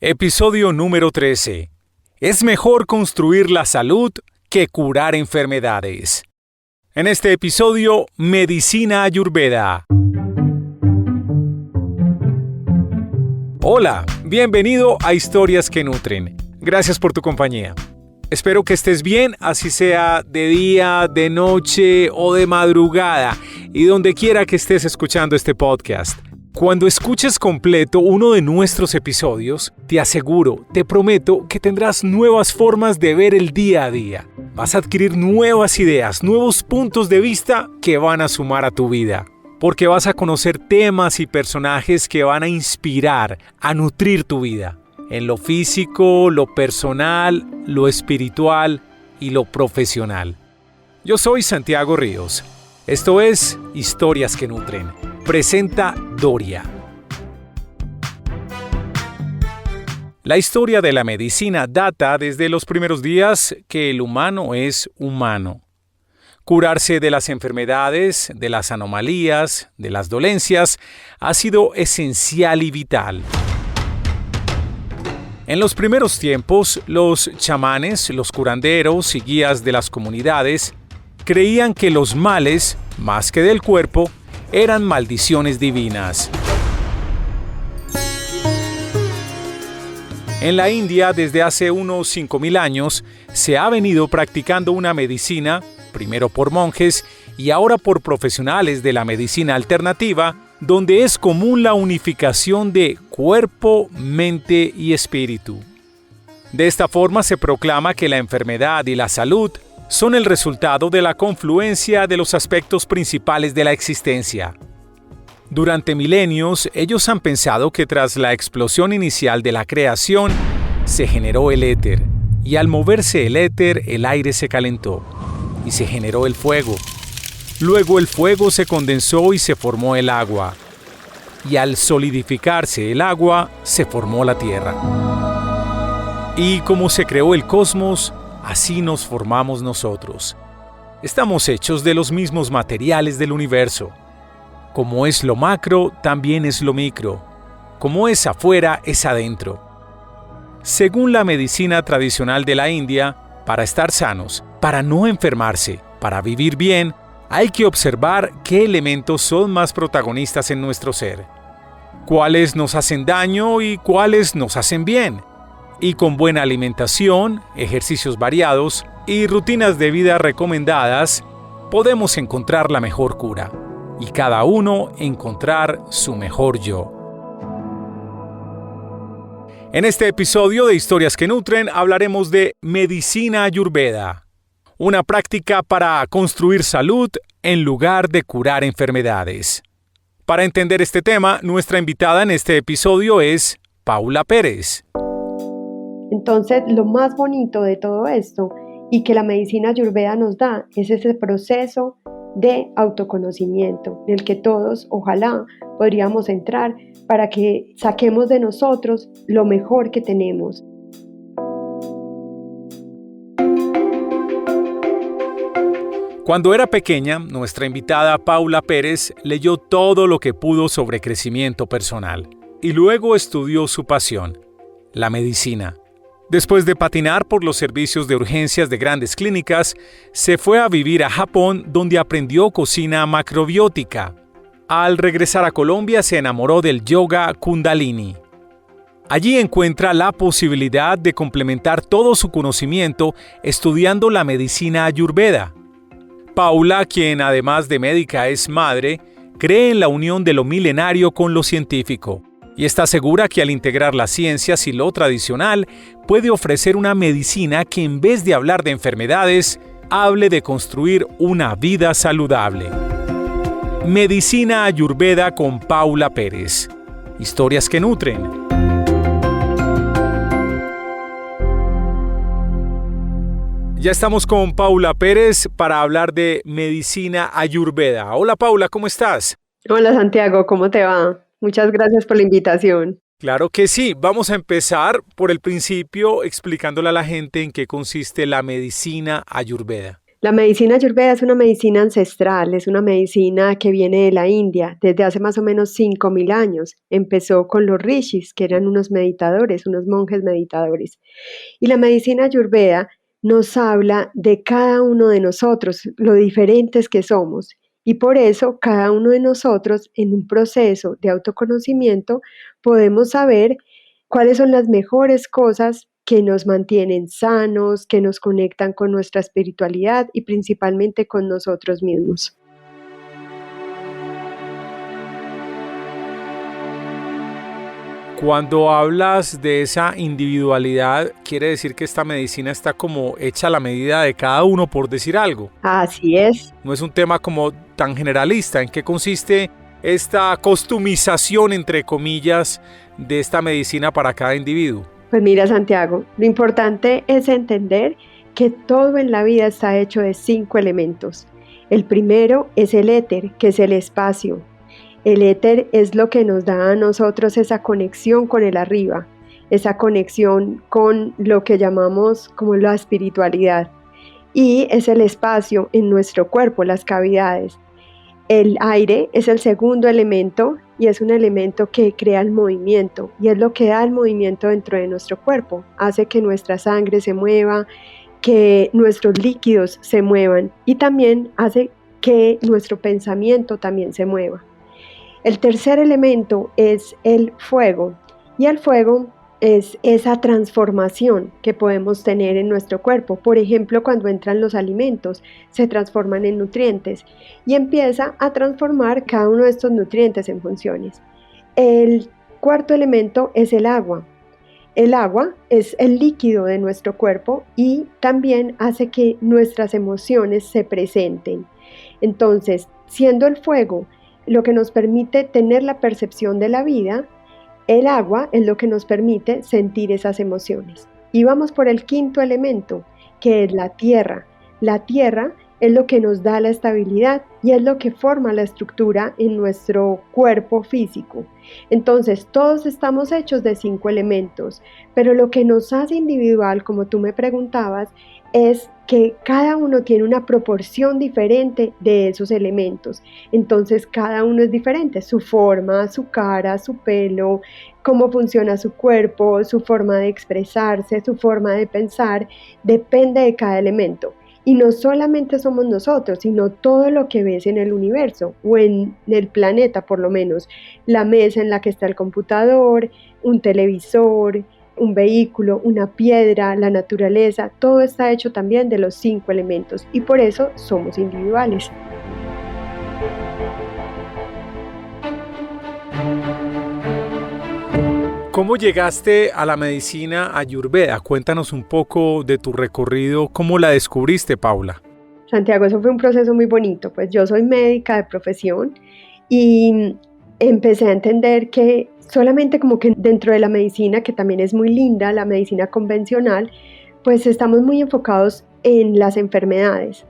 Episodio número 13. Es mejor construir la salud que curar enfermedades. En este episodio, Medicina Ayurveda. Hola, bienvenido a Historias que Nutren. Gracias por tu compañía. Espero que estés bien, así sea de día, de noche o de madrugada, y donde quiera que estés escuchando este podcast. Cuando escuches completo uno de nuestros episodios, te aseguro, te prometo que tendrás nuevas formas de ver el día a día. Vas a adquirir nuevas ideas, nuevos puntos de vista que van a sumar a tu vida. Porque vas a conocer temas y personajes que van a inspirar, a nutrir tu vida. En lo físico, lo personal, lo espiritual y lo profesional. Yo soy Santiago Ríos. Esto es Historias que Nutren. Presenta Doria. La historia de la medicina data desde los primeros días que el humano es humano. Curarse de las enfermedades, de las anomalías, de las dolencias, ha sido esencial y vital. En los primeros tiempos, los chamanes, los curanderos y guías de las comunidades creían que los males, más que del cuerpo, eran maldiciones divinas. En la India, desde hace unos 5.000 años, se ha venido practicando una medicina, primero por monjes y ahora por profesionales de la medicina alternativa, donde es común la unificación de cuerpo, mente y espíritu. De esta forma se proclama que la enfermedad y la salud son el resultado de la confluencia de los aspectos principales de la existencia. Durante milenios, ellos han pensado que tras la explosión inicial de la creación, se generó el éter, y al moverse el éter, el aire se calentó, y se generó el fuego. Luego el fuego se condensó y se formó el agua, y al solidificarse el agua, se formó la tierra. Y como se creó el cosmos, así nos formamos nosotros. Estamos hechos de los mismos materiales del universo. Como es lo macro, también es lo micro. Como es afuera, es adentro. Según la medicina tradicional de la India, para estar sanos, para no enfermarse, para vivir bien, hay que observar qué elementos son más protagonistas en nuestro ser. Cuáles nos hacen daño y cuáles nos hacen bien. Y con buena alimentación, ejercicios variados y rutinas de vida recomendadas, podemos encontrar la mejor cura. Y cada uno encontrar su mejor yo. En este episodio de Historias que Nutren hablaremos de Medicina Ayurveda, una práctica para construir salud en lugar de curar enfermedades. Para entender este tema, nuestra invitada en este episodio es Paula Pérez. Entonces, lo más bonito de todo esto y que la medicina ayurveda nos da es ese proceso de autoconocimiento en el que todos, ojalá, podríamos entrar para que saquemos de nosotros lo mejor que tenemos. Cuando era pequeña, nuestra invitada Paula Pérez leyó todo lo que pudo sobre crecimiento personal y luego estudió su pasión, la medicina. Después de patinar por los servicios de urgencias de grandes clínicas, se fue a vivir a Japón, donde aprendió cocina macrobiótica. Al regresar a Colombia se enamoró del yoga Kundalini. Allí encuentra la posibilidad de complementar todo su conocimiento estudiando la medicina ayurveda. Paula, quien además de médica es madre, cree en la unión de lo milenario con lo científico. Y está segura que al integrar las ciencias y lo tradicional, puede ofrecer una medicina que en vez de hablar de enfermedades, hable de construir una vida saludable. Medicina Ayurveda con Paula Pérez. Historias que nutren. Ya estamos con Paula Pérez para hablar de Medicina Ayurveda. Hola Paula, ¿cómo estás? Hola Santiago, ¿cómo te va? Muchas gracias por la invitación. Claro que sí. Vamos a empezar por el principio explicándole a la gente en qué consiste la medicina ayurveda. La medicina Ayurveda es una medicina ancestral, es una medicina que viene de la India desde hace más o menos 5.000 años. Empezó con los rishis, que eran unos meditadores, unos monjes meditadores. Y la medicina Ayurveda nos habla de cada uno de nosotros, lo diferentes que somos. Y por eso cada uno de nosotros en un proceso de autoconocimiento podemos saber cuáles son las mejores cosas que nos mantienen sanos, que nos conectan con nuestra espiritualidad y principalmente con nosotros mismos. Cuando hablas de esa individualidad, quiere decir que esta medicina está como hecha a la medida de cada uno, por decir algo. Así es. No es un tema como tan generalista. ¿En qué consiste esta customización, entre comillas, de esta medicina para cada individuo? Pues mira, Santiago, lo importante es entender que todo en la vida está hecho de 5 elementos. El primero es el éter, que es el espacio. El éter es lo que nos da a nosotros esa conexión con el arriba, esa conexión con lo que llamamos como la espiritualidad. Y es el espacio en nuestro cuerpo, las cavidades. El aire es el segundo elemento y es un elemento que crea el movimiento y es lo que da el movimiento dentro de nuestro cuerpo. Hace que nuestra sangre se mueva, que nuestros líquidos se muevan y también hace que nuestro pensamiento también se mueva. El tercer elemento es el fuego y el fuego es esa transformación que podemos tener en nuestro cuerpo. Por ejemplo, cuando entran los alimentos, se transforman en nutrientes y empieza a transformar cada uno de estos nutrientes en funciones. El cuarto elemento es el agua. El agua es el líquido de nuestro cuerpo y también hace que nuestras emociones se presenten. Entonces, siendo el fuego lo que nos permite tener la percepción de la vida, el agua es lo que nos permite sentir esas emociones. Y vamos por el quinto elemento, que es la tierra. La tierra es lo que nos da la estabilidad y es lo que forma la estructura en nuestro cuerpo físico. Entonces, todos estamos hechos de 5 elementos, pero lo que nos hace individual, como tú me preguntabas, es que cada uno tiene una proporción diferente de esos elementos. Entonces, cada uno es diferente, su forma, su cara, su pelo, cómo funciona su cuerpo, su forma de expresarse, su forma de pensar, depende de cada elemento. Y no solamente somos nosotros, sino todo lo que ves en el universo o en el planeta por lo menos. La mesa en la que está el computador, un televisor, un vehículo, una piedra, la naturaleza, todo está hecho también de los 5 elementos y por eso somos individuales. ¿Cómo llegaste a la medicina Ayurveda? Cuéntanos un poco de tu recorrido. ¿Cómo la descubriste, Paula? Santiago, eso fue un proceso muy bonito. Pues yo soy médica de profesión y empecé a entender que solamente como que dentro de la medicina, que también es muy linda, la medicina convencional, pues estamos muy enfocados en las enfermedades.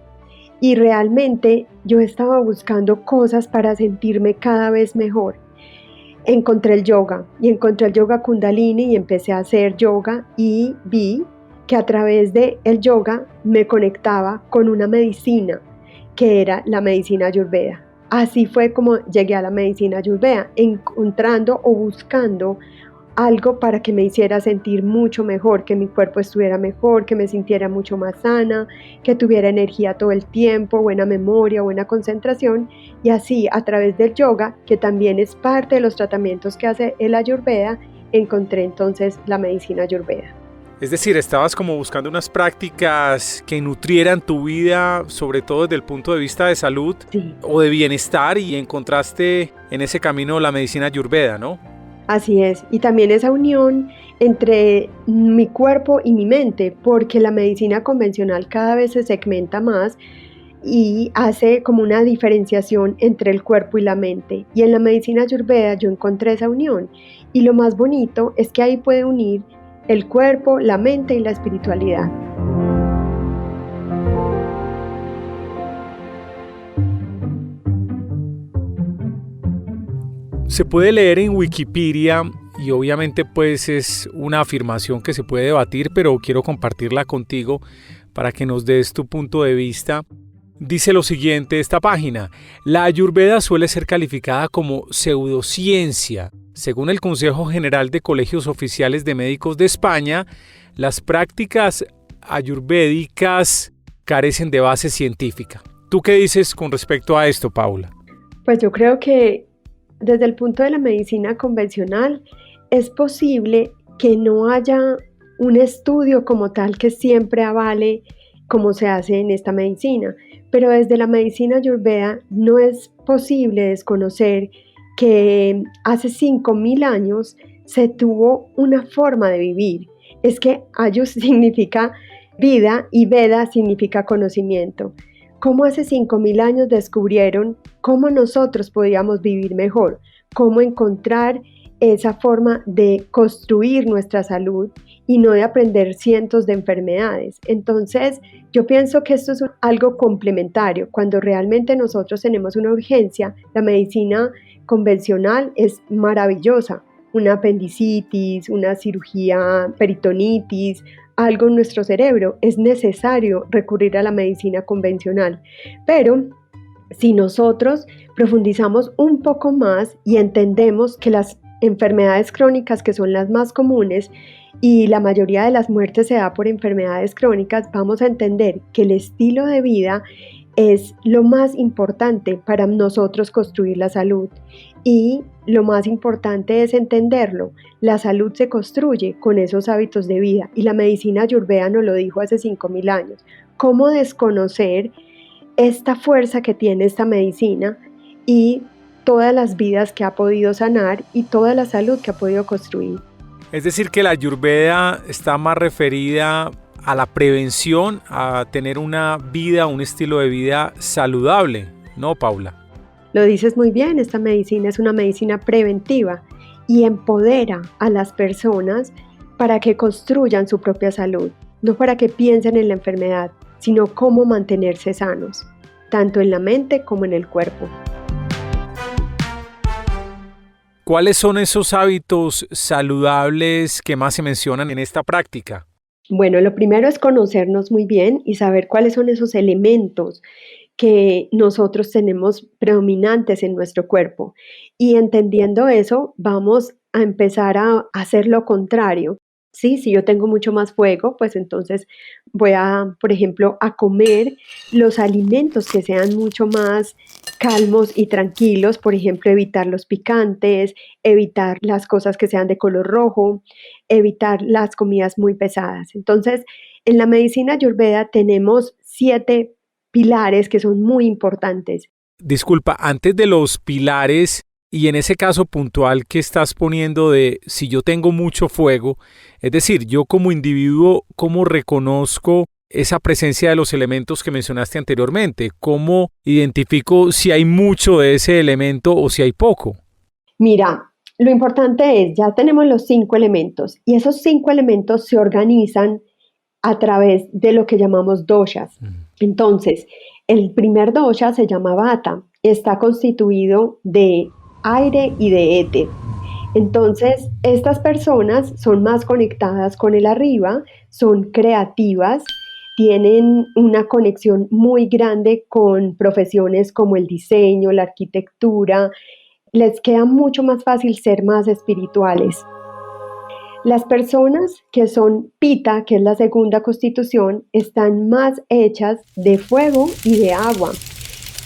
Y realmente yo estaba buscando cosas para sentirme cada vez mejor. Encontré el yoga y encontré el yoga Kundalini y empecé a hacer yoga y vi que a través del yoga me conectaba con una medicina que era la medicina Ayurveda. Así fue como llegué a la medicina Ayurveda, encontrando o buscando algo para que me hiciera sentir mucho mejor, que mi cuerpo estuviera mejor, que me sintiera mucho más sana, que tuviera energía todo el tiempo, buena memoria, buena concentración. Y así, a través del yoga, que también es parte de los tratamientos que hace el Ayurveda, encontré entonces la medicina Ayurveda. Es decir, estabas como buscando unas prácticas que nutrieran tu vida, sobre todo desde el punto de vista de salud, Sí. O de bienestar, y encontraste en ese camino la medicina Ayurveda, ¿no? Así es, y también esa unión entre mi cuerpo y mi mente, porque la medicina convencional cada vez se segmenta más y hace como una diferenciación entre el cuerpo y la mente. Y en la medicina Ayurveda yo encontré esa unión. Y lo más bonito es que ahí puede unir el cuerpo, la mente y la espiritualidad. Se puede leer en Wikipedia y obviamente pues es una afirmación que se puede debatir, pero quiero compartirla contigo para que nos des tu punto de vista. Dice lo siguiente esta página: la Ayurveda suele ser calificada como pseudociencia. Según el Consejo General de Colegios Oficiales de Médicos de España, las prácticas ayurvédicas carecen de base científica. ¿Tú qué dices con respecto a esto, Paula? Pues yo creo que desde el punto de la medicina convencional es posible que no haya un estudio como tal que siempre avale como se hace en esta medicina, pero desde la medicina ayurveda no es posible desconocer que hace 5.000 años se tuvo una forma de vivir. Es que Ayus significa vida y Veda significa conocimiento. ¿Cómo hace 5.000 años descubrieron cómo nosotros podíamos vivir mejor? Cómo encontrar esa forma de construir nuestra salud y no de aprender cientos de enfermedades. Entonces, yo pienso que esto es algo complementario. Cuando realmente nosotros tenemos una urgencia, la medicina convencional es maravillosa. Una apendicitis, una cirugía peritonitis, algo en nuestro cerebro, es necesario recurrir a la medicina convencional. Pero si nosotros profundizamos un poco más y entendemos que las enfermedades crónicas, que son las más comunes, y la mayoría de las muertes se da por enfermedades crónicas, vamos a entender que el estilo de vida es lo más importante para nosotros construir la salud. Y lo más importante es entenderlo. La salud se construye con esos hábitos de vida y la medicina ayurveda nos lo dijo hace 5.000 años. ¿Cómo desconocer esta fuerza que tiene esta medicina y todas las vidas que ha podido sanar y toda la salud que ha podido construir? Es decir, que la Ayurveda está más referida a la prevención, a tener una vida, un estilo de vida saludable, ¿no, Paula? Lo dices muy bien, esta medicina es una medicina preventiva y empodera a las personas para que construyan su propia salud, no para que piensen en la enfermedad, sino cómo mantenerse sanos, tanto en la mente como en el cuerpo. ¿Cuáles son esos hábitos saludables que más se mencionan en esta práctica? Bueno, lo primero es conocernos muy bien y saber cuáles son esos elementos que nosotros tenemos predominantes en nuestro cuerpo. Y entendiendo eso, vamos a empezar a hacer lo contrario. Sí, si yo tengo mucho más fuego, pues entonces voy a, por ejemplo, a comer los alimentos que sean mucho más calmos y tranquilos, por ejemplo, evitar los picantes, evitar las cosas que sean de color rojo, evitar las comidas muy pesadas. Entonces, en la medicina ayurveda tenemos 7 pilares que son muy importantes. Disculpa, antes de los pilares y en ese caso puntual que estás poniendo de si yo tengo mucho fuego, es decir, yo como individuo, ¿cómo reconozco esa presencia de los elementos que mencionaste anteriormente? ¿Cómo identifico si hay mucho de ese elemento o si hay poco? Mira, lo importante es, ya tenemos los 5 elementos y esos 5 elementos se organizan a través de lo que llamamos doshas. Entonces, el primer dosha se llama Vata, está constituido de aire y de éter. Entonces, estas personas son más conectadas con el arriba, son creativas, tienen una conexión muy grande con profesiones como el diseño, la arquitectura, les queda mucho más fácil ser más espirituales. Las personas que son Pita, que es la segunda constitución, están más hechas de fuego y de agua.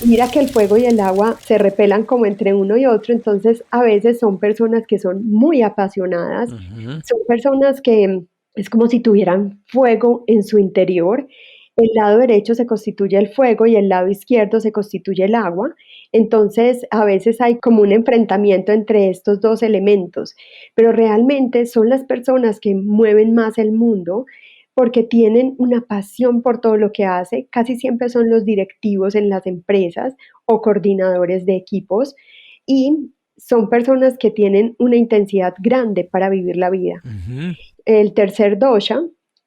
Mira que el fuego y el agua se repelan como entre uno y otro, entonces a veces son personas que son muy apasionadas, son personas que es como si tuvieran fuego en su interior. El lado derecho se constituye el fuego y el lado izquierdo se constituye el agua. Entonces, a veces hay como un enfrentamiento entre estos dos elementos, pero realmente son las personas que mueven más el mundo porque tienen una pasión por todo lo que hace. Casi siempre son los directivos en las empresas o coordinadores de equipos y son personas que tienen una intensidad grande para vivir la vida. El tercer dosha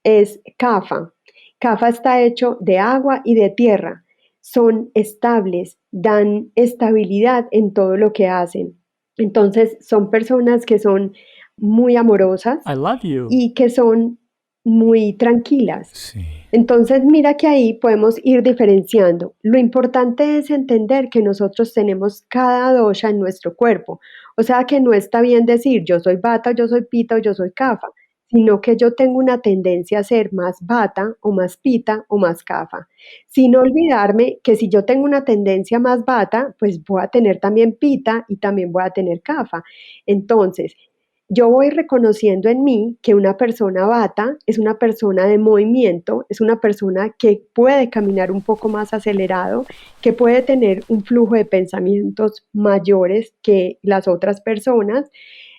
es Kapha. Kapha está hecho de agua y de tierra. Son estables, dan estabilidad en todo lo que hacen. Entonces son personas que son muy amorosas I love you. y que son muy tranquilas. Sí. Entonces, mira que ahí podemos ir diferenciando. Lo importante es entender que nosotros tenemos cada dosha en nuestro cuerpo. O sea que no está bien decir yo soy Vata, yo soy Pitta o yo soy Kapha, sino que yo tengo una tendencia a ser más Vata o más Pitta o más Kapha. Sin olvidarme que si yo tengo una tendencia más Vata, pues voy a tener también Pitta y también voy a tener Kapha. Entonces, yo voy reconociendo en mí que una persona Vata es una persona de movimiento, es una persona que puede caminar un poco más acelerado, que puede tener un flujo de pensamientos mayores que las otras personas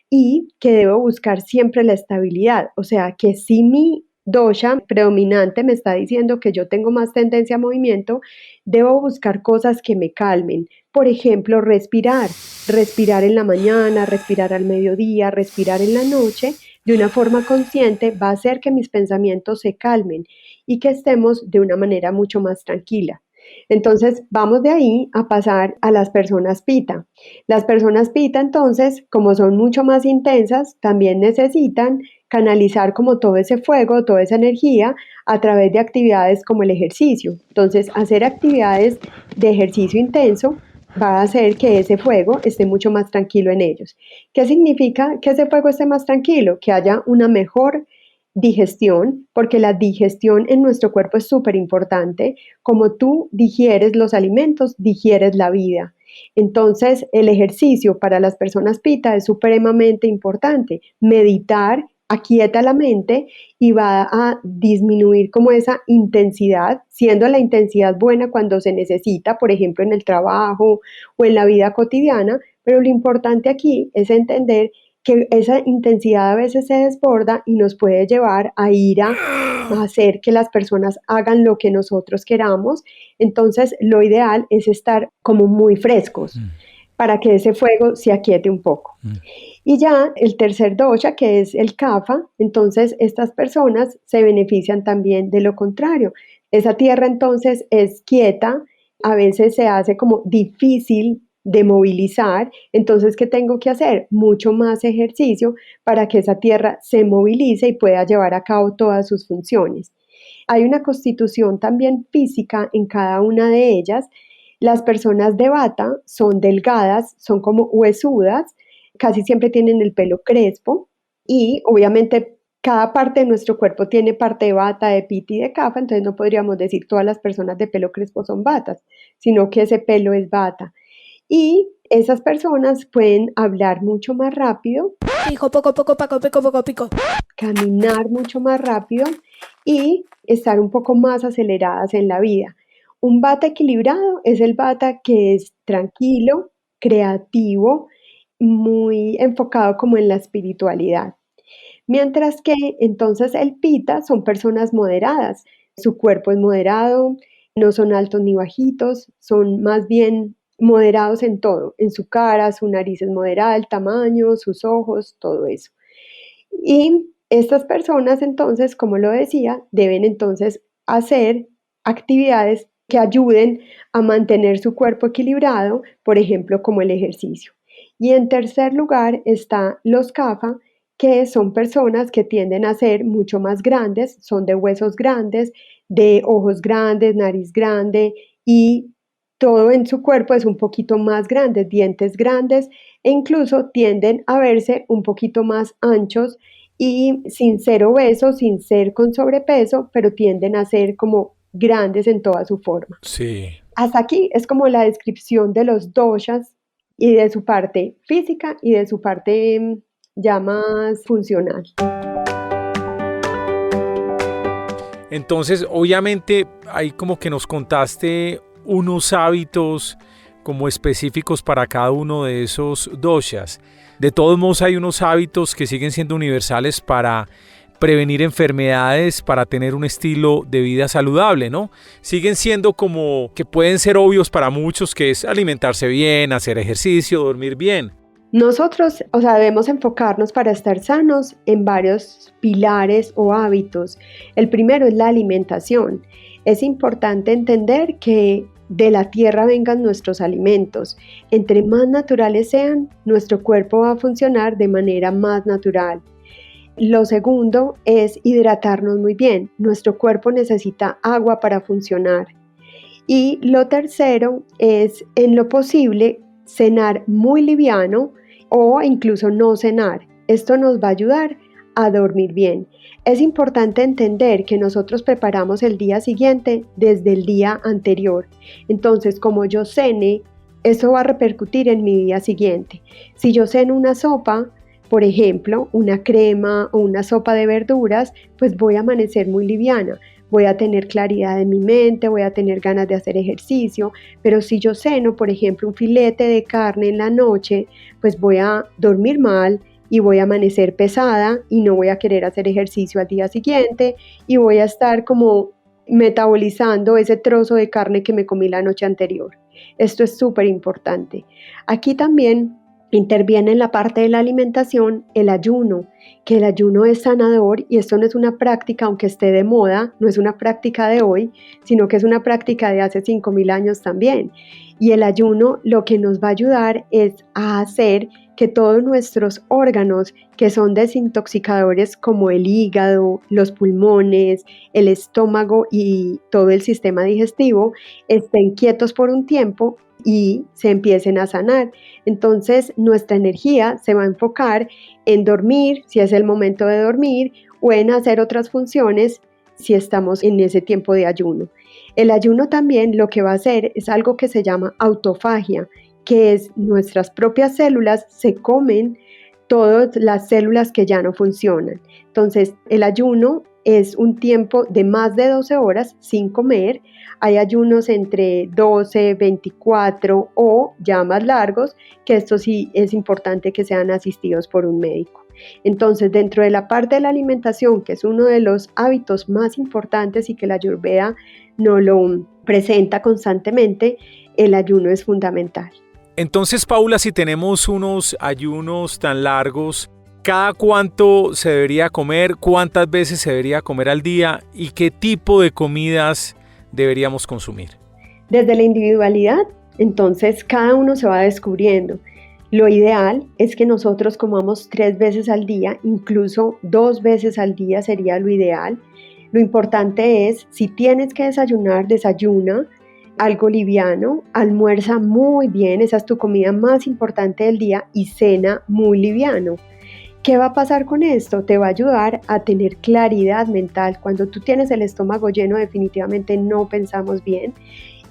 y que debo buscar siempre la estabilidad. O sea, que si mi dosha predominante me está diciendo que yo tengo más tendencia a movimiento, debo buscar cosas que me calmen. Por ejemplo, respirar en la mañana, respirar al mediodía, respirar en la noche, de una forma consciente va a hacer que mis pensamientos se calmen y que estemos de una manera mucho más tranquila. Entonces, vamos de ahí a pasar a las personas pita. Las personas pita, entonces, como son mucho más intensas, también necesitan canalizar como todo ese fuego, toda esa energía a través de actividades como el ejercicio. Entonces, hacer actividades de ejercicio intenso va a hacer que ese fuego esté mucho más tranquilo en ellos. ¿Qué significa que ese fuego esté más tranquilo? Que haya una mejor digestión, porque la digestión en nuestro cuerpo es súper importante. Como tú digieres los alimentos, digieres la vida. Entonces, el ejercicio para las personas pita es supremamente importante. Meditar aquieta la mente y va a disminuir como esa intensidad, siendo la intensidad buena cuando se necesita, por ejemplo, en el trabajo o en la vida cotidiana, pero lo importante aquí es entender que esa intensidad a veces se desborda y nos puede llevar a ir a hacer que las personas hagan lo que nosotros queramos. Entonces, lo ideal es estar como muy frescos para que ese fuego se aquiete un poco. Y ya el tercer dosha, que es el kapha, entonces estas personas se benefician también de lo contrario. Esa tierra entonces es quieta, a veces se hace como difícil de movilizar, entonces ¿qué tengo que hacer? Mucho más ejercicio para que esa tierra se movilice y pueda llevar a cabo todas sus funciones. Hay una constitución también física en cada una de ellas. Las personas de Vata son delgadas, son como huesudas, casi siempre tienen el pelo crespo y obviamente cada parte de nuestro cuerpo tiene parte de Vata, de Pitta y de Kapha, entonces no podríamos decir todas las personas de pelo crespo son Vatas, sino que ese pelo es Vata. Y esas personas pueden hablar mucho más rápido, Pico, poco, poco, paco, pico, poco, pico. caminar mucho más rápido y estar un poco más aceleradas en la vida. Un Vata equilibrado es el Vata que es tranquilo, creativo, muy enfocado como en la espiritualidad. Mientras que entonces el Pitta son personas moderadas, su cuerpo es moderado, no son altos ni bajitos, son más bien moderados en todo, en su cara, su nariz es moderada, el tamaño, sus ojos, todo eso. Y estas personas entonces, como lo decía, deben entonces hacer actividades que ayuden a mantener su cuerpo equilibrado, por ejemplo, como el ejercicio. Y en tercer lugar está los kapha, que son personas que tienden a ser mucho más grandes, son de huesos grandes, de ojos grandes, nariz grande y todo en su cuerpo es un poquito más grande, dientes grandes e incluso tienden a verse un poquito más anchos y sin ser obesos, sin ser con sobrepeso, pero tienden a ser como grandes en toda su forma. Sí. Hasta aquí es como la descripción de los doshas y de su parte física y de su parte ya más funcional. Entonces, obviamente, ahí como que nos contaste unos hábitos como específicos para cada uno de esos doshas. De todos modos, hay unos hábitos que siguen siendo universales para prevenir enfermedades, para tener un estilo de vida saludable, ¿no? Siguen siendo como que pueden ser obvios para muchos, que es alimentarse bien, hacer ejercicio, dormir bien. Nosotros, debemos enfocarnos para estar sanos en varios pilares o hábitos. El primero es la alimentación. Es importante entender que de la tierra vengan nuestros alimentos. Entre más naturales sean, nuestro cuerpo va a funcionar de manera más natural. Lo segundo es hidratarnos muy bien. Nuestro cuerpo necesita agua para funcionar. Y lo tercero es, en lo posible, cenar muy liviano o incluso no cenar. Esto nos va a ayudar a dormir bien. Es importante entender que nosotros preparamos el día siguiente desde el día anterior. Entonces, como yo cene, eso va a repercutir en mi día siguiente. Si yo ceno una sopa, por ejemplo, una crema o una sopa de verduras, pues voy a amanecer muy liviana. Voy a tener claridad en mi mente, voy a tener ganas de hacer ejercicio, pero si yo ceno, por ejemplo, un filete de carne en la noche, pues voy a dormir mal y voy a amanecer pesada y no voy a querer hacer ejercicio al día siguiente y voy a estar como metabolizando ese trozo de carne que me comí la noche anterior. Esto es súper importante. Aquí también interviene en la parte de la alimentación el ayuno, que el ayuno es sanador y esto no es una práctica, aunque esté de moda, no es una práctica de hoy, sino que es una práctica de hace 5.000 años también. Y el ayuno lo que nos va a ayudar es a hacer que todos nuestros órganos que son desintoxicadores como el hígado, los pulmones, el estómago y todo el sistema digestivo estén quietos por un tiempo y se empiecen a sanar. Entonces nuestra energía se va a enfocar en dormir, si es el momento de dormir, o en hacer otras funciones si estamos en ese tiempo de ayuno. El ayuno también lo que va a hacer es algo que se llama autofagia, que es nuestras propias células se comen todas las células que ya no funcionan. Entonces el ayuno es un tiempo de más de 12 horas sin comer. Hay ayunos entre 12, 24 o ya más largos, que esto sí es importante que sean asistidos por un médico. Entonces, dentro de la parte de la alimentación, que es uno de los hábitos más importantes y que la Ayurveda nos lo presenta constantemente, el ayuno es fundamental. Entonces, Paula, si tenemos unos ayunos tan largos, ¿cada cuánto se debería comer? ¿Cuántas veces se debería comer al día? ¿Y qué tipo de comidas deberíamos consumir? Desde la individualidad, entonces cada uno se va descubriendo. Lo ideal es que nosotros comamos 3 veces al día, incluso 2 veces al día sería lo ideal. Lo importante es, si tienes que desayunar, desayuna algo liviano, almuerza muy bien, esa es tu comida más importante del día, y cena muy liviano. ¿Qué va a pasar con esto? Te va a ayudar a tener claridad mental. Cuando tú tienes el estómago lleno, definitivamente no pensamos bien.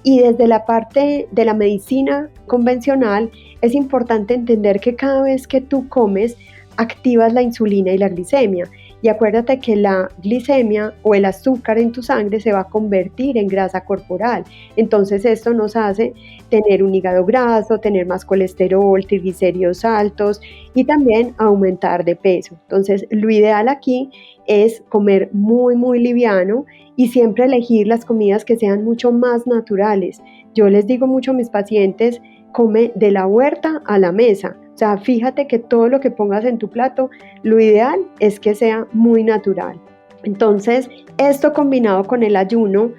Y desde la parte de la medicina convencional, es importante entender que cada vez que tú comes, activas la insulina y la glicemia. Y acuérdate que la glicemia o el azúcar en tu sangre se va a convertir en grasa corporal. Entonces esto nos hace tener un hígado graso, tener más colesterol, triglicéridos altos y también aumentar de peso. Entonces lo ideal aquí es comer muy, muy liviano y siempre elegir las comidas que sean mucho más naturales. Yo les digo mucho a mis pacientes, come de la huerta a la mesa. O sea, fíjate que todo lo que pongas en tu plato, lo ideal es que sea muy natural. Entonces, esto combinado con el ayuno,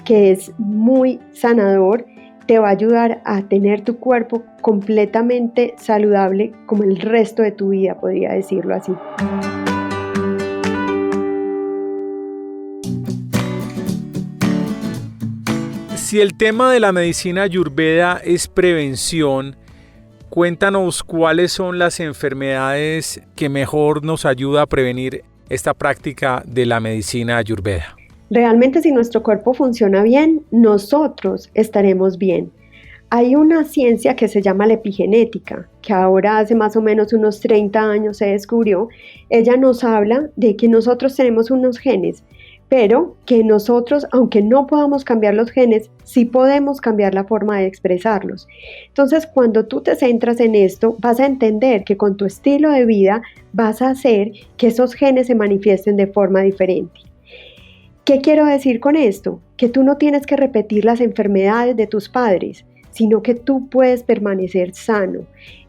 que es muy sanador, te va a ayudar a tener tu cuerpo completamente saludable como el resto de tu vida, podría decirlo así. Si el tema de la medicina ayurveda es prevención, cuéntanos cuáles son las enfermedades que mejor nos ayuda a prevenir esta práctica de la medicina ayurveda. Realmente, si nuestro cuerpo funciona bien, nosotros estaremos bien. Hay una ciencia que se llama la epigenética, que ahora hace más o menos unos 30 años se descubrió. Ella nos habla de que nosotros tenemos unos genes, pero que nosotros, aunque no podamos cambiar los genes, sí podemos cambiar la forma de expresarlos. Entonces, cuando tú te centras en esto, vas a entender que con tu estilo de vida vas a hacer que esos genes se manifiesten de forma diferente. ¿Qué quiero decir con esto? Que tú no tienes que repetir las enfermedades de tus padres, sino que tú puedes permanecer sano.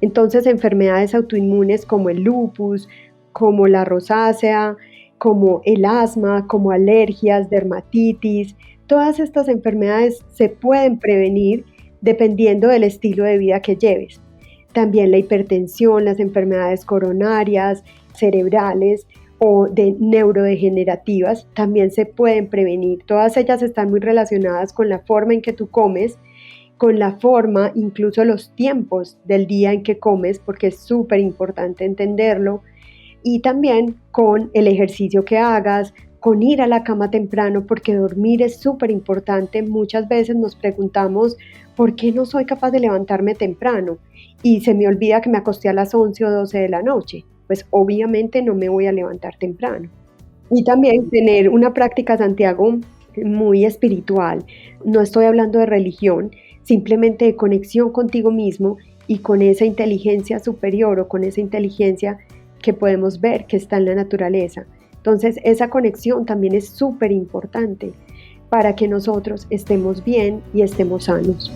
Entonces, enfermedades autoinmunes como el lupus, como la rosácea, como el asma, como alergias, dermatitis. Todas estas enfermedades se pueden prevenir dependiendo del estilo de vida que lleves. También la hipertensión, las enfermedades coronarias, cerebrales o de neurodegenerativas también se pueden prevenir. Todas ellas están muy relacionadas con la forma en que tú comes, con la forma, incluso los tiempos del día en que comes, porque es súper importante entenderlo, y también con el ejercicio que hagas, con ir a la cama temprano, porque dormir es súper importante. Muchas veces nos preguntamos, ¿por qué no soy capaz de levantarme temprano? Y se me olvida que me acosté a las 11 o 12 de la noche. Pues obviamente no me voy a levantar temprano. Y también tener una práctica, Santiago, muy espiritual. No estoy hablando de religión, simplemente de conexión contigo mismo y con esa inteligencia superior o con esa inteligencia que podemos ver que está en la naturaleza. Entonces, esa conexión también es súper importante para que nosotros estemos bien y estemos sanos.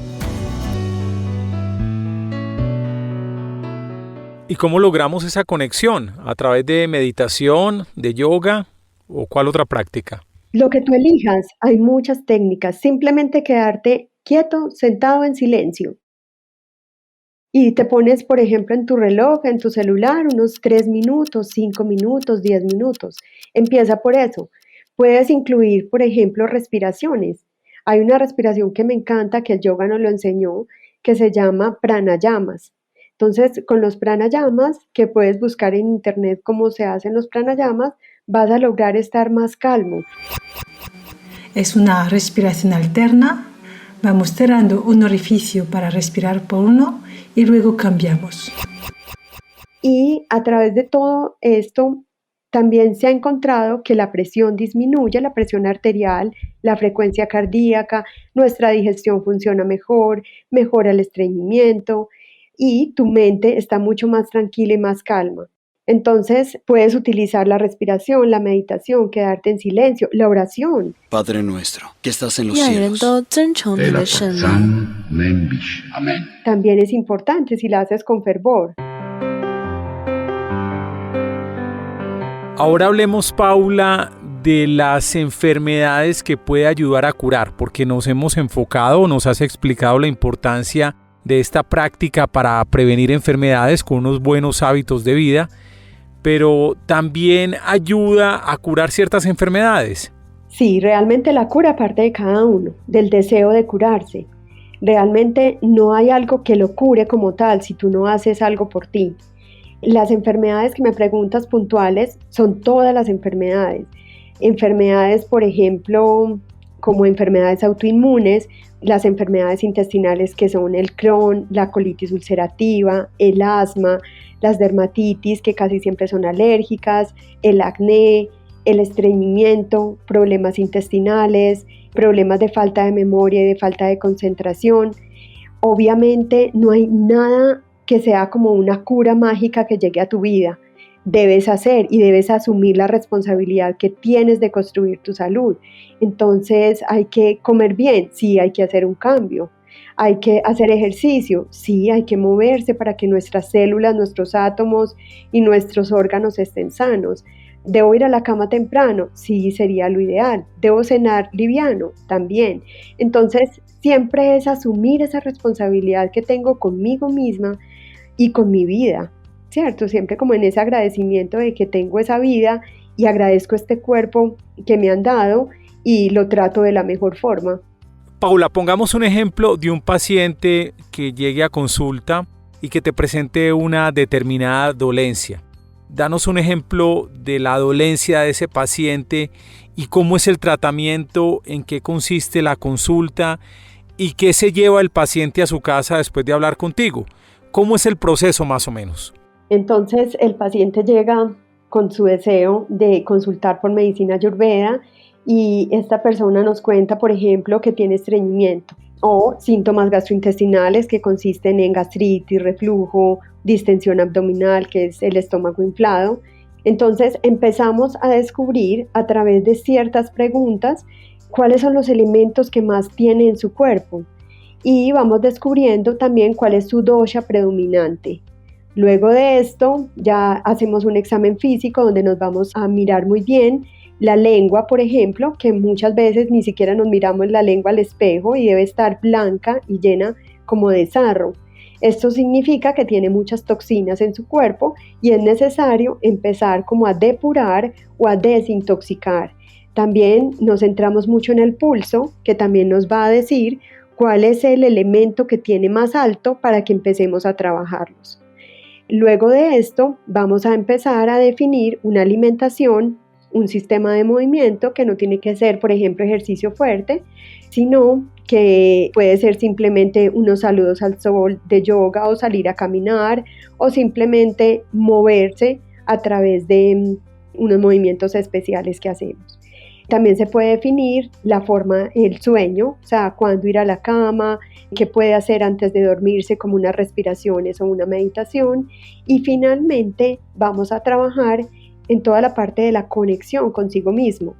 ¿Y cómo logramos esa conexión? ¿A través de meditación, de yoga o cuál otra práctica? Lo que tú elijas, hay muchas técnicas. Simplemente quedarte quieto, sentado en silencio. Y te pones, por ejemplo, en tu reloj, en tu celular, unos 3 minutos, 5 minutos, 10 minutos. Empieza por eso. Puedes incluir, por ejemplo, respiraciones. Hay una respiración que me encanta, que el yoga nos lo enseñó, que se llama pranayamas. Entonces, con los pranayamas, que puedes buscar en internet cómo se hacen los pranayamas, vas a lograr estar más calmo. Es una respiración alterna. Vamos cerrando un orificio para respirar por uno y luego cambiamos. Y a través de todo esto, también se ha encontrado que la presión disminuye, la presión arterial, la frecuencia cardíaca, nuestra digestión funciona mejor, mejora el estreñimiento y tu mente está mucho más tranquila y más calma. Entonces puedes utilizar la respiración, la meditación, quedarte en silencio, la oración. Padre nuestro, que estás en los cielos. Amén. También es importante si la haces con fervor. Ahora hablemos, Paula, de las enfermedades que puede ayudar a curar, porque nos hemos enfocado, nos has explicado la importancia de esta práctica para prevenir enfermedades con unos buenos hábitos de vida, pero también ayuda a curar ciertas enfermedades. Sí, realmente la cura parte de cada uno, del deseo de curarse. Realmente no hay algo que lo cure como tal si tú no haces algo por ti. Las enfermedades que me preguntas puntuales son todas las enfermedades. Enfermedades, por ejemplo, como enfermedades autoinmunes, las enfermedades intestinales que son el Crohn, la colitis ulcerativa, el asma, las dermatitis que casi siempre son alérgicas, el acné, el estreñimiento, problemas intestinales, problemas de falta de memoria y de falta de concentración. Obviamente no hay nada que sea como una cura mágica que llegue a tu vida. Debes hacer y debes asumir la responsabilidad que tienes de construir tu salud. Entonces hay que comer bien, sí, hay que hacer un cambio. Hay que hacer ejercicio, sí, hay que moverse para que nuestras células, nuestros átomos y nuestros órganos estén sanos. ¿Debo ir a la cama temprano? Sí, sería lo ideal. ¿Debo cenar liviano? También. Entonces siempre es asumir esa responsabilidad que tengo conmigo misma y con mi vida, ¿cierto? Siempre como en ese agradecimiento de que tengo esa vida y agradezco este cuerpo que me han dado y lo trato de la mejor forma. Paula, pongamos un ejemplo de un paciente que llegue a consulta y que te presente una determinada dolencia. Danos un ejemplo de la dolencia de ese paciente y cómo es el tratamiento, en qué consiste la consulta y qué se lleva el paciente a su casa después de hablar contigo. ¿Cómo es el proceso más o menos? Entonces el paciente llega con su deseo de consultar por medicina ayurveda y esta persona nos cuenta, por ejemplo, que tiene estreñimiento o síntomas gastrointestinales que consisten en gastritis, reflujo, distensión abdominal, que es el estómago inflado. Entonces empezamos a descubrir a través de ciertas preguntas cuáles son los elementos que más tiene en su cuerpo y vamos descubriendo también cuál es su dosha predominante. Luego de esto ya hacemos un examen físico donde nos vamos a mirar muy bien la lengua, por ejemplo, que muchas veces ni siquiera nos miramos la lengua al espejo y debe estar blanca y llena como de sarro. Esto significa que tiene muchas toxinas en su cuerpo y es necesario empezar como a depurar o a desintoxicar. También nos centramos mucho en el pulso, que también nos va a decir cuál es el elemento que tiene más alto para que empecemos a trabajarlos. Luego de esto vamos a empezar a definir una alimentación, un sistema de movimiento que no tiene que ser, por ejemplo, ejercicio fuerte, sino que puede ser simplemente unos saludos al sol de yoga o salir a caminar o simplemente moverse a través de unos movimientos especiales que hacemos. También se puede definir la forma, el sueño, o sea, cuándo ir a la cama, qué puede hacer antes de dormirse como unas respiraciones o una meditación. Y finalmente vamos a trabajar en toda la parte de la conexión consigo mismo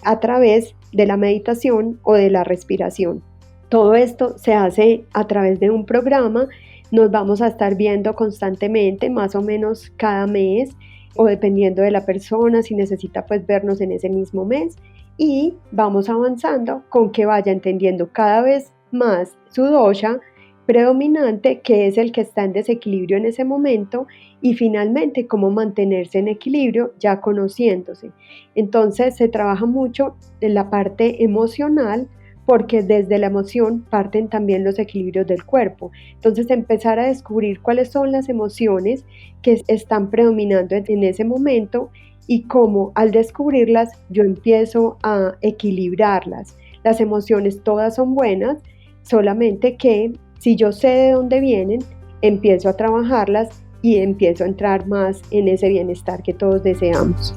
a través de la meditación o de la respiración. Todo esto se hace a través de un programa. Nos vamos a estar viendo constantemente, más o menos cada mes, o dependiendo de la persona, si necesita pues vernos en ese mismo mes, y vamos avanzando con que vaya entendiendo cada vez más su dosha predominante, que es el que está en desequilibrio en ese momento, y finalmente cómo mantenerse en equilibrio ya conociéndose. Entonces se trabaja mucho en la parte emocional, porque desde la emoción parten también los equilibrios del cuerpo. Entonces empezar a descubrir cuáles son las emociones que están predominando en ese momento y cómo al descubrirlas yo empiezo a equilibrarlas. Las emociones todas son buenas, solamente que si yo sé de dónde vienen, empiezo a trabajarlas y empiezo a entrar más en ese bienestar que todos deseamos.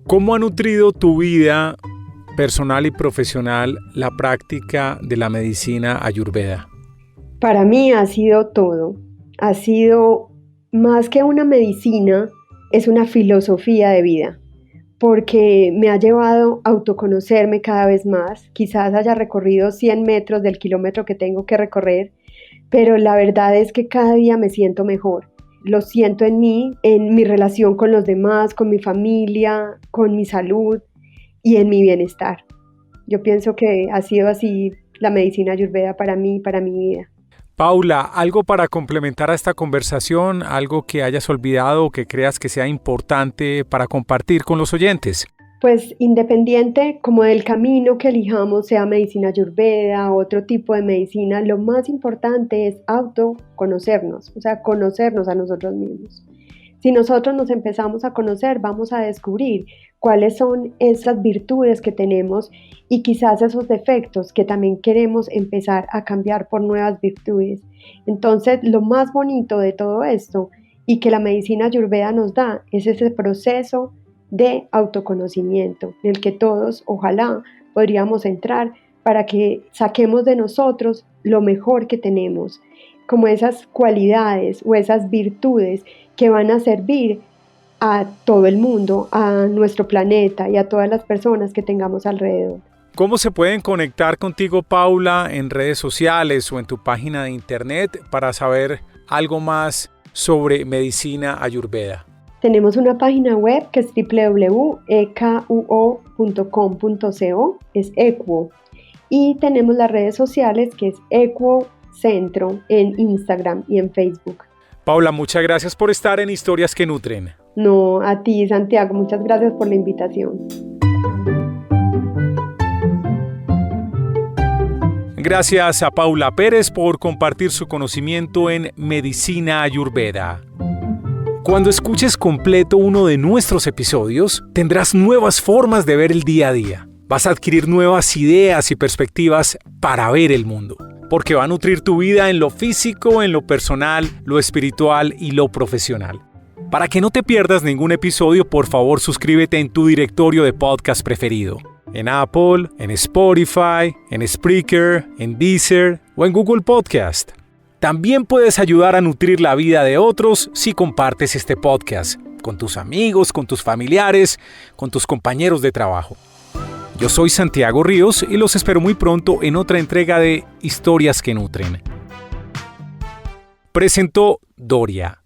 ¿Cómo ha nutrido tu vida personal y profesional la práctica de la medicina Ayurveda? Para mí ha sido todo. Ha sido más que una medicina, es una filosofía de vida, porque me ha llevado a autoconocerme cada vez más. Quizás haya recorrido 100 metros del kilómetro que tengo que recorrer, pero la verdad es que cada día me siento mejor. Lo siento en mí, en mi relación con los demás, con mi familia, con mi salud y en mi bienestar. Yo pienso que ha sido así la medicina Ayurveda para mí, para mi vida. Paula, ¿algo para complementar a esta conversación? ¿Algo que hayas olvidado o que creas que sea importante para compartir con los oyentes? Pues independiente como del camino que elijamos, sea medicina Ayurveda o otro tipo de medicina, lo más importante es autoconocernos, o sea, conocernos a nosotros mismos. Si nosotros nos empezamos a conocer, vamos a descubrir cuáles son esas virtudes que tenemos y quizás esos defectos que también queremos empezar a cambiar por nuevas virtudes. Entonces, lo más bonito de todo esto y que la medicina Ayurveda nos da es ese proceso de autoconocimiento en el que todos, ojalá, podríamos entrar para que saquemos de nosotros lo mejor que tenemos, como esas cualidades o esas virtudes que van a servir a todo el mundo, a nuestro planeta y a todas las personas que tengamos alrededor. ¿Cómo se pueden conectar contigo, Paula, en redes sociales o en tu página de internet para saber algo más sobre medicina Ayurveda? Tenemos una página web que es www.equo.com.co, es Equo, y tenemos las redes sociales que es Equo Centro en Instagram y en Facebook. Paula, muchas gracias por estar en Historias que Nutren. No, a ti, Santiago, muchas gracias por la invitación. Gracias a Paula Pérez por compartir su conocimiento en medicina Ayurveda. Cuando escuches completo uno de nuestros episodios, tendrás nuevas formas de ver el día a día. Vas a adquirir nuevas ideas y perspectivas para ver el mundo, porque va a nutrir tu vida en lo físico, en lo personal, lo espiritual y lo profesional. Para que no te pierdas ningún episodio, por favor suscríbete en tu directorio de podcast preferido. En Apple, en Spotify, en Spreaker, en Deezer o en Google Podcast. También puedes ayudar a nutrir la vida de otros si compartes este podcast con tus amigos, con tus familiares, con tus compañeros de trabajo. Yo soy Santiago Ríos y los espero muy pronto en otra entrega de Historias que Nutren. Presentó Doria.